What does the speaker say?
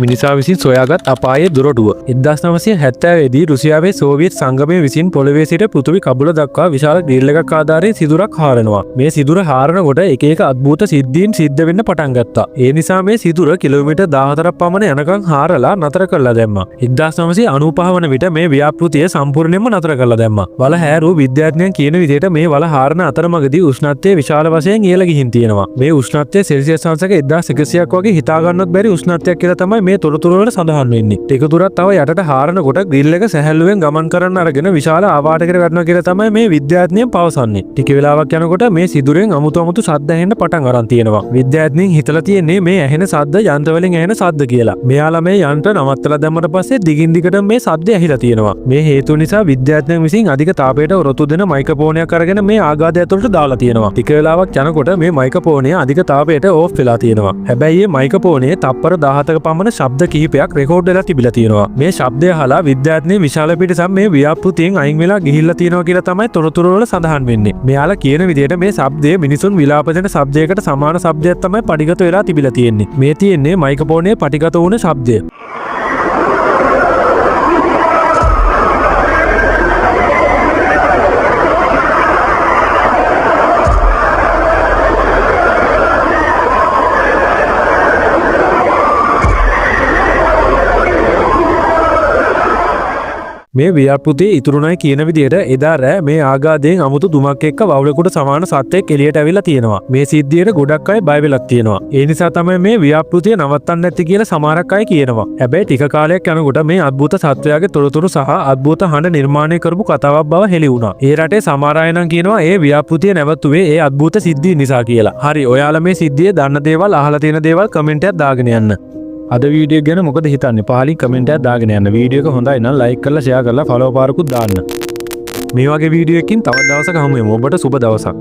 මිනිසා විසින් සොයාගත් අපායේ දුරටුව. 1970 දී රුසියාවේ සෝවියට් සංගමය විසින් පොළවේ සිට පෘථිවි කබුල දක්වා විශාල ග්‍රිල් එකක් ආධාරයෙන් සිදුරක් හාරනවා. මේ සිදුර හාරනකොට එක එක අద్භූත සිද්ධීන් සිද්ධ වෙන්න පටන් ගත්තා. ඒ නිසා මේ සිදුර කිලෝමීටර් 14ක් පමණ යනකම් හාරලා නතර කරලා දැම්මා. 1995 වන විට මේ ව්‍යාපෘතිය සම්පූර්ණයෙන්ම නතර කරලා දැම්මා. වල හැරූ විද්‍යාඥයන් කියන විදිහට මේ වල හාරන අතරමඟදී උෂ්ණත්වය විශාල වශයෙන් ඉහළ ගිහින් තියෙනවා. මේ උෂ්ණත්වය සෙල්සියස් අංශක 1100ක් වගේ හිතා ගන්නවත් බැරි උෂ්ණත්වයක් කියලා තමයි මේ තොරතුරු වල සඳහන් වෙන්නේ. ටික දුරක් තව යටට හාරනකොට ග්‍රිල් එක සැහැල්ලුවෙන් ගමන් කරන්න අරගෙන විශාල ආවාටයකට වැටෙනවා කියලා තමයි මේ විද්‍යාඥයන් පවසන්නේ. ටික වෙලාවක් යනකොට මේ සිදුරෙන් අමුතු ශබ්ද ඇහෙන්න පටන් අරන් තියෙනවා. විද්‍යාඥයන් හිතලා තියෙන්නේ මේ ඇහෙන ශබ්ද යන්ත්‍ර වලින් ඇහෙන ශබ්ද කියලා. මෙයාලා මේ යන්ත්‍ර නවත්තලා දැම්මට පස්සේ දිගින් දිගට මේ ශබ්ද ඇහිලා තියෙනවා. මේ හේතුව නිසා විද්‍යාඥයන් විසින් අධික තාපයට ඔරොත්තු දෙන මයික්‍රොෆෝනයක් අරගෙන මේ ආඝාතය ඇතුළට දාලා තියෙනවා. ටික වෙලාවක් යනකොට මේ මයික්‍රොෆෝනය අධික තාපයට ඕෆ් වෙලා තියෙනවා. හැබැයි මේ මයික්‍රොෆෝනයේ තප්පර 17ක පමණ ශබ්ද කිහිපයක් රෙකෝඩ් වෙලා තිබිලා තියෙනවා. මේ ශබ්දය අහලා විද්‍යාඥයන් විශාල පිටසක් මේ ව්‍යාපෘතියෙන් අයින් වෙලා ගිහිල්ලා තියෙනවා කියලා තමයි තොරතුරු වල සඳහන් වෙන්නේ. මෙයාලා කියන විදිහට මේ ශබ්දය මිනිසුන් විලාප දෙන ශබ්දයකට සමාන ශබ්දයක් තමයි පටිගත වෙලා තිබිලා තියෙන්නේ. මේ තියෙන්නේ මයික්‍රොෆෝනයේ පටිගත වුණ ශබ්දය. මේ ව්‍යාපෘතියේ ඉතුරුණයි කියන විදිහට එදා රෑ මේ ආඝාතයෙන් අමුතු දුමක් එක්ක වවුලෙකුට සමාන සත්ත්වෙක් එළියට ඇවිල්ලා තියෙනවා. මේ සිද්ධියට ගොඩක් අය බය වෙලා තියෙනවා. ඒ නිසා තමයි මේ ව්‍යාපෘතිය නවත්තන්න නැති කියලා සමහරක් අය කියනවා. හැබැයි ටික කාලයක් යනකොට මේ අద్భుත සත්වයාගේ තොරතුරු සහ අద్భుත හඬ නිර්මාණය කරපු කතාවක් බව හෙළි වුණා. ඒ රටේ සමහර අය නම් කියනවා ඒ ව්‍යාපෘතිය නැවතුනේ ඒ අద్భుත සිද්ධිය නිසා කියලා. හරි, ඔයාලා මේ සිද්ධිය දන්න දේවල් අහලා තියෙන දේවල් කමෙන්ට් එකක් දාගෙන යන්න. අද වීඩියෝ ගැන මොකද හිතන්නේ? පහලින් කමෙන්ට් එකක් දාගෙන යන්න. වීඩියෝ එක හොඳයි නම් ලයික් කරලා ෂෙයා කරලා ෆලෝ පාරකුත් දාන්න. මේ වගේ වීඩියෝ එකකින් තවත් දවසක හමු වෙමු. ඔබට සුබ දවසක්.